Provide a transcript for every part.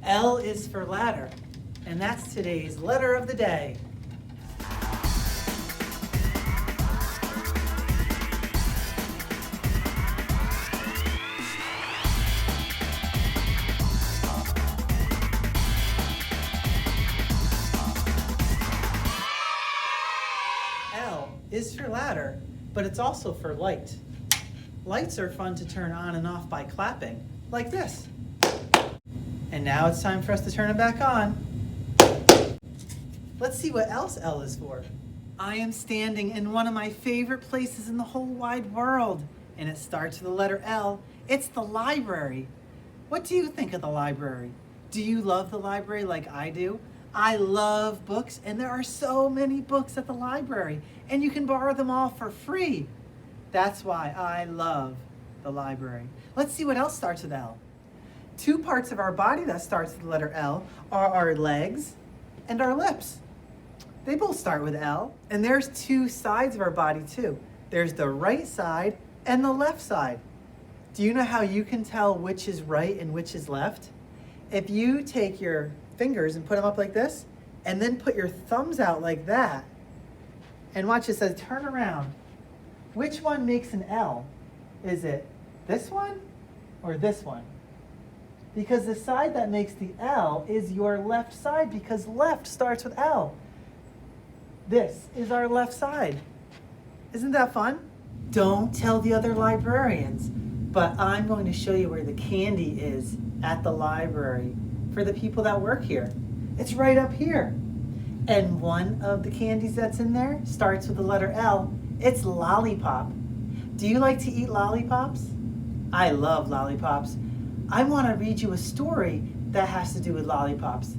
L is for ladder, and that's today's letter of the day. L is for ladder, but it's also for light. Lights are fun to turn on and off by clapping, like this. And now it's time for us to turn it back on. Let's see what else L is for. I am standing in one of my favorite places in the whole wide world, and it starts with the letter L. It's the library. What do you think of the library? Do you love the library like I do? I love books, and there are so many books at the library, and you can borrow them all for free. That's why I love the library. Let's see what else starts with L. Two parts of our body that starts with the letter L are our legs and our lips. They both start with L, and there's two sides of our body too. There's the right side and the left side. Do you know how you can tell which is right and which is left? If you take your fingers and put them up like this, and then put your thumbs out like that, and watch, it says turn around. Which one makes an L? Is it this one or this one? Because the side that makes the L is your left side, because left starts with L. This is our left side. Isn't that fun? Don't tell the other librarians, but I'm going to show you where the candy is at the library for the people that work here. It's right up here. And one of the candies that's in there starts with the letter L. It's lollipop. Do you like to eat lollipops? I love lollipops. I want to read you a story that has to do with lollipops.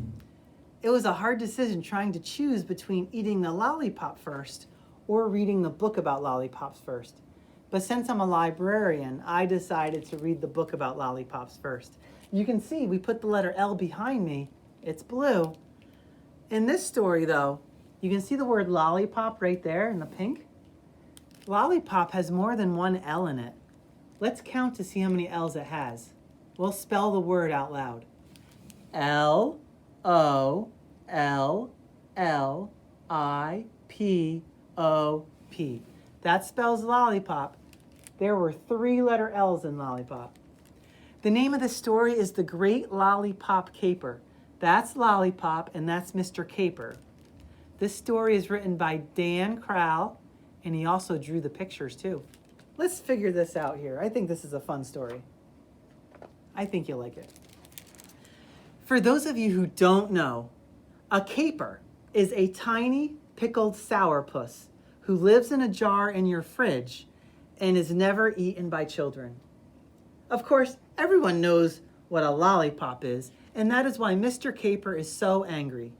It was a hard decision trying to choose between eating the lollipop first or reading the book about lollipops first. But since I'm a librarian, I decided to read the book about lollipops first. You can see we put the letter L behind me. It's blue. In this story, though, you can see the word lollipop right there in the pink. Lollipop has more than one L in it. Let's count to see how many L's it has. We'll spell the word out loud. L-O-L-L-I-P-O-P. That spells lollipop. There were 3 letter L's in lollipop. The name of the story is The Great Lollipop Caper. That's Lollipop, and that's Mr. Caper. This story is written by Dan Crowell, and he also drew the pictures too. Let's figure this out here. I think this is a fun story. I think you'll like it. For those of you who don't know, a caper is a tiny pickled sourpuss who lives in a jar in your fridge and is never eaten by children. Of course, everyone knows what a lollipop is, and that is why Mr. Caper is so angry.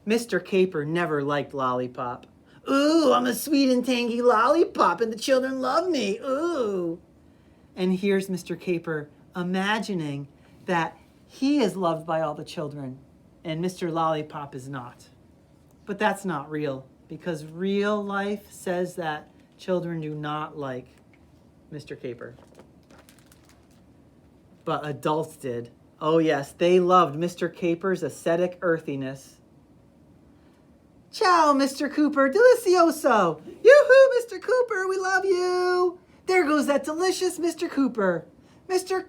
Mr. Caper never liked lollipop. Ooh, I'm a sweet and tangy lollipop, and the children love me. Ooh. And here's Mr. Caper imagining that he is loved by all the children and Mr. Lollipop is not. But that's not real, because real life says that children do not like Mr. Caper. But adults did. Oh yes, they loved Mr. Caper's aesthetic earthiness. Ciao, Mr. Cooper, delicioso. Yoo-hoo, Mr. Cooper, we love you. There goes that delicious Mr. Cooper. Mr.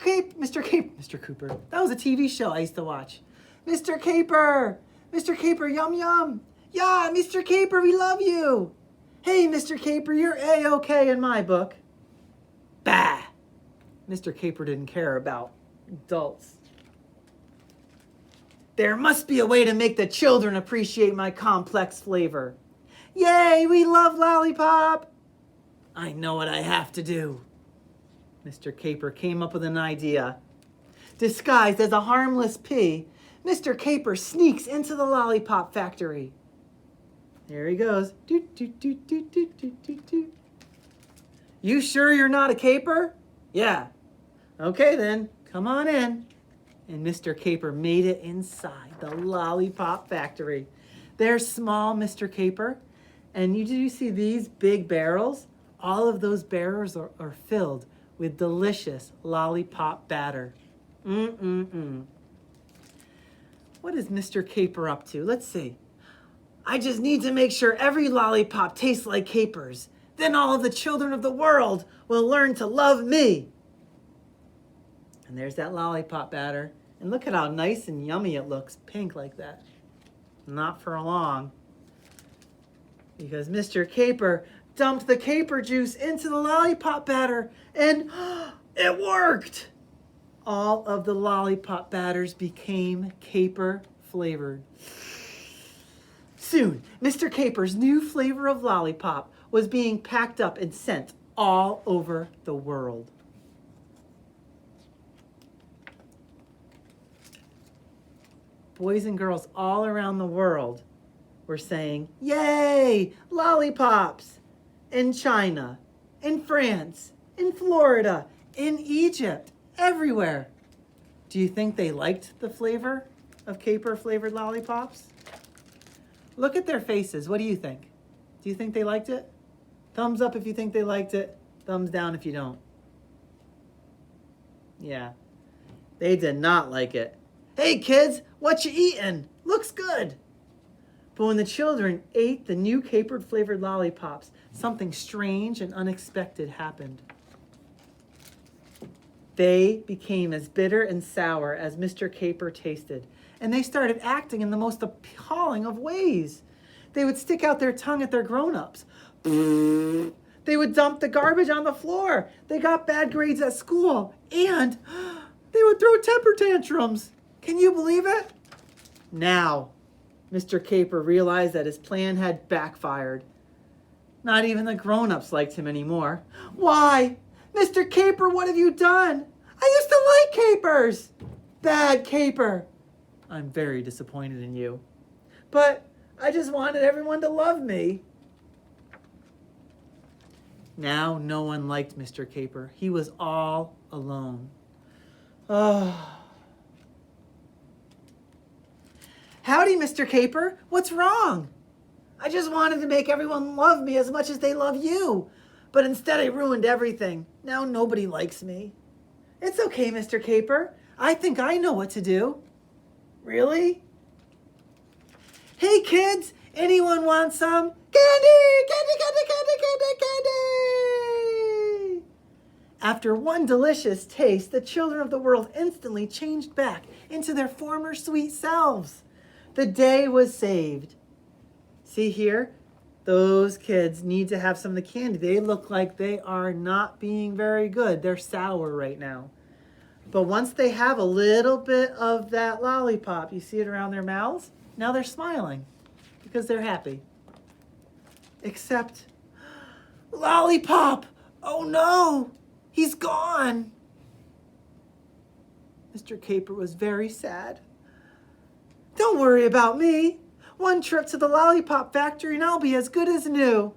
Cooper. That was a TV show I used to watch. Mr. Caper, yum yum. Yeah, Mr. Caper, we love you. Hey, Mr. Caper, you're A-okay in my book. Bah! Mr. Caper didn't care about adults. There must be a way to make the children appreciate my complex flavor. Yay, we love lollipop. I know what I have to do. Mr. Caper came up with an idea. Disguised as a harmless pea, Mr. Caper sneaks into the lollipop factory. There he goes. Doot, doot, doot, doot, doot, doot, doot, doot. You sure you're not a caper? Yeah. Okay then, come on in. And Mr. Caper made it inside the lollipop factory. There's small Mr. Caper. And do you see these big barrels? All of those barrels are filled with delicious lollipop batter. Mm-mm-mm. What is Mr. Caper up to? Let's see. I just need to make sure every lollipop tastes like capers. Then all of the children of the world will learn to love me. And there's that lollipop batter. And look at how nice and yummy it looks, pink like that. Not for long. Because Mr. Caper dumped the caper juice into the lollipop batter and it worked! All of the lollipop batters became caper flavored. Soon, Mr. Caper's new flavor of lollipop was being packed up and sent all over the world. Boys and girls all around the world were saying, "Yay, lollipops!" In China, in France, in Florida, in Egypt, everywhere. Do you think they liked the flavor of caper-flavored lollipops? Look at their faces. What do you think? Do you think they liked it? Thumbs up if you think they liked it. Thumbs down if you don't. Yeah, they did not like it. "Hey kids, what you eating? Looks good." But when the children ate the new caper-flavored lollipops, something strange and unexpected happened. They became as bitter and sour as Mr. Caper tasted, and they started acting in the most appalling of ways. They would stick out their tongue at their grown-ups. They would dump the garbage on the floor. They got bad grades at school, and they would throw temper tantrums. Can you believe it? Now, Mr. Caper realized that his plan had backfired. Not even the grown-ups liked him anymore. "Why? Mr. Caper, what have you done? I used to like capers." "Bad Caper. I'm very disappointed in you." "But I just wanted everyone to love me." Now no one liked Mr. Caper. He was all alone. Oh. "Howdy, Mr. Caper. What's wrong?" "I just wanted to make everyone love me as much as they love you. But instead I ruined everything. Now nobody likes me." "It's okay, Mr. Caper. I think I know what to do." "Really?" "Hey kids, anyone want some candy? Candy, candy, candy, candy, candy." After one delicious taste, the children of the world instantly changed back into their former sweet selves. The day was saved. See here? Those kids need to have some of the candy. They look like they are not being very good. They're sour right now. But once they have a little bit of that lollipop, you see it around their mouths? Now they're smiling because they're happy. Except, Lollipop! Oh no! He's gone! Mr. Caper was very sad. "Don't worry about me. One trip to the lollipop factory and I'll be as good as new."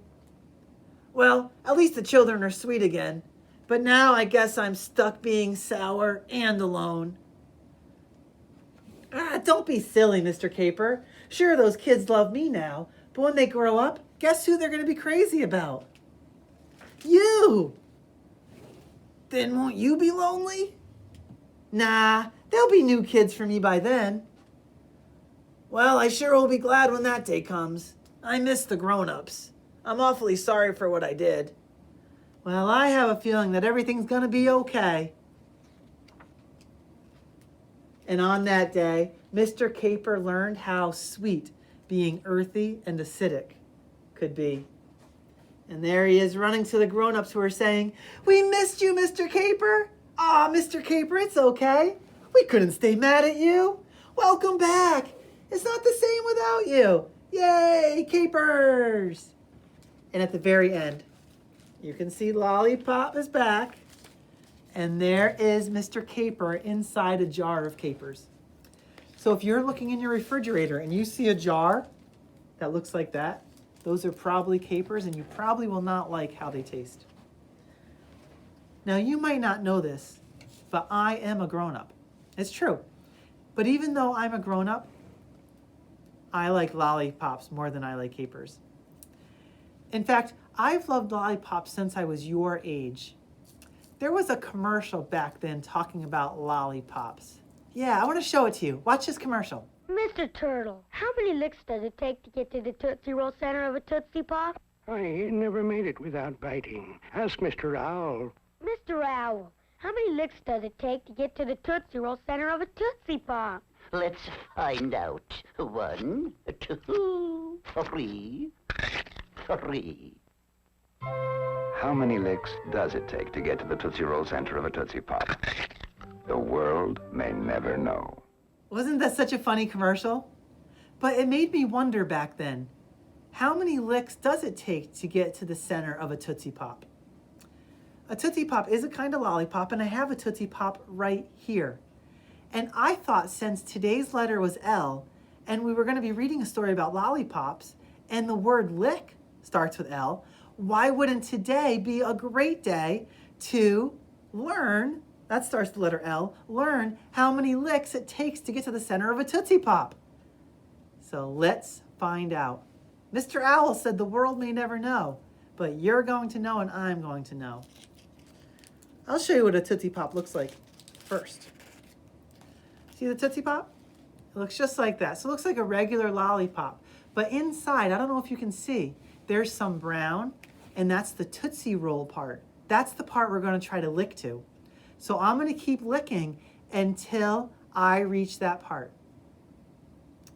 "Well, at least the children are sweet again. But now I guess I'm stuck being sour and alone." Don't be silly, Mr. Caper. Sure, those kids love me now, but when they grow up, guess who they're going to be crazy about? You! Then won't you be lonely? Nah, there'll be new kids for me by then. Well, I sure will be glad when that day comes. I miss the grown-ups. I'm awfully sorry for what I did. Well, I have a feeling that everything's going to be okay. And on that day, Mr. Caper learned how sweet being earthy and acidic could be. And there he is running to the grown-ups who are saying, "We missed you, Mr. Caper." "Aw, Mr. Caper, it's okay. We couldn't stay mad at you. Welcome back. It's not the same without you. Yay, capers." And at the very end, you can see Lollipop is back. And there is Mr. Caper inside a jar of capers. So if you're looking in your refrigerator and you see a jar that looks like that, those are probably capers, and you probably will not like how they taste. Now, you might not know this, but I am a grown-up. It's true. But even though I'm a grown-up, I like lollipops more than I like capers. In fact, I've loved lollipops since I was your age. There was a commercial back then talking about lollipops. Yeah, I want to show it to you. Watch this commercial. Mr. Turtle, how many licks does it take to get to the Tootsie Roll center of a Tootsie Pop? I never made it without biting. Ask Mr. Owl. Mr. Owl, how many licks does it take to get to the Tootsie Roll center of a Tootsie Pop? Let's find out. 1, 2, 3, 3. How many licks does it take to get to the Tootsie Roll center of a Tootsie Pop? The world may never know. Wasn't that such a funny commercial? But it made me wonder back then, how many licks does it take to get to the center of a Tootsie Pop? A Tootsie Pop is a kind of lollipop, and I have a Tootsie Pop right here. And I thought since today's letter was L, and we were going to be reading a story about lollipops, and the word lick starts with L, why wouldn't today be a great day to learn, that starts with the letter L, learn how many licks it takes to get to the center of a Tootsie Pop? So let's find out. Mr. Owl said the world may never know, but you're going to know and I'm going to know. I'll show you what a Tootsie Pop looks like first. See the Tootsie Pop? It looks just like that. So it looks like a regular lollipop. But inside, I don't know if you can see, there's some brown, and that's the Tootsie Roll part. That's the part we're going to try to lick to. So I'm going to keep licking until I reach that part.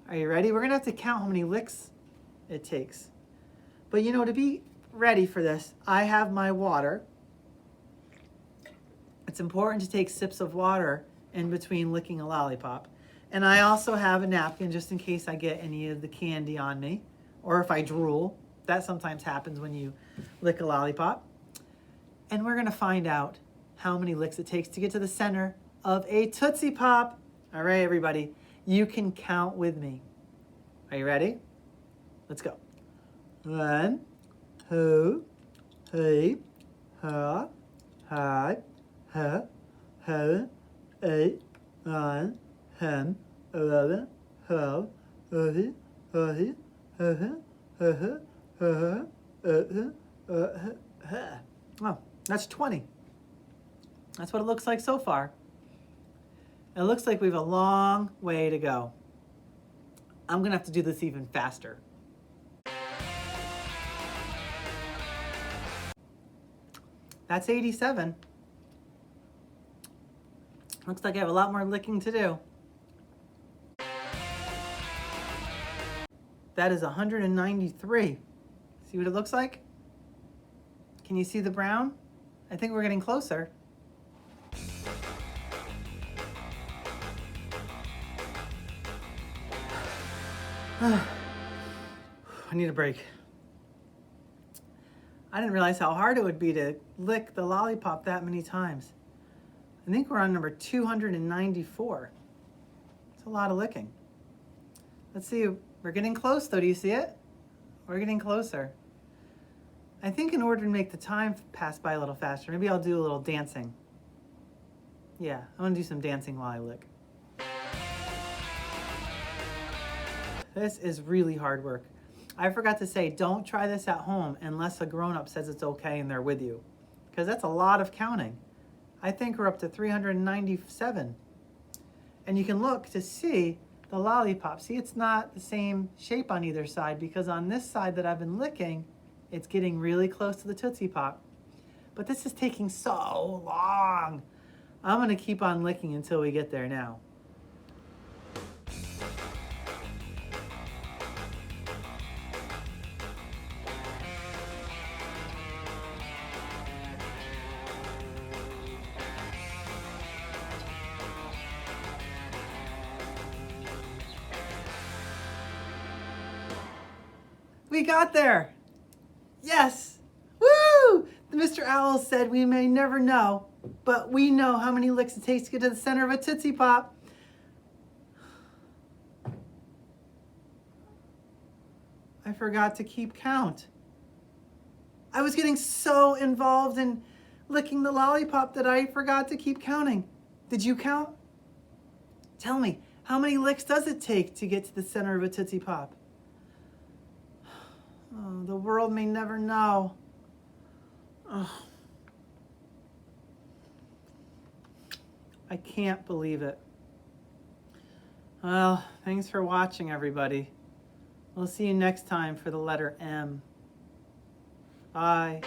Are you ready? We're going to have to count how many licks it takes. But you know, to be ready for this, I have my water. It's important to take sips of water in between licking a lollipop. And I also have a napkin just in case I get any of the candy on me, or if I drool. That sometimes happens when you lick a lollipop. And we're gonna find out how many licks it takes to get to the center of a Tootsie Pop. All right, everybody, you can count with me. Are you ready? Let's go. 1, 2, 3, 4, 5, 6, 7, 8, 9, 10, 11, 12, 13, 14, 15, 16, 17, 18. Oh, that's 20. That's what it looks like so far. It looks like we have a long way to go. I'm gonna have to do this even faster. That's 87. Looks like I have a lot more licking to do. That is 193. See what it looks like? Can you see the brown? I think we're getting closer. I need a break. I didn't realize how hard it would be to lick the lollipop that many times. I think we're on number 294. It's a lot of licking. Let's see, we're getting close though, do you see it? We're getting closer. I think in order to make the time pass by a little faster, maybe I'll do a little dancing. Yeah, I'm gonna do some dancing while I lick. This is really hard work. I forgot to say, don't try this at home unless a grown-up says it's okay and they're with you, because that's a lot of counting. I think we're up to 397. And you can look to see the lollipop. See, it's not the same shape on either side, because on this side that I've been licking, it's getting really close to the Tootsie Pop. But this is taking so long. I'm gonna keep on licking until we get there now. We got there. Yes. Woo! Mr. Owl said we may never know, but we know how many licks it takes to get to the center of a Tootsie Pop. I forgot to keep count. I was getting so involved in licking the lollipop that I forgot to keep counting. Did you count? Tell me, how many licks does it take to get to the center of a Tootsie Pop? Oh, the world may never know. Oh. I can't believe it. Well, thanks for watching, everybody. We'll see you next time for the letter M. Bye.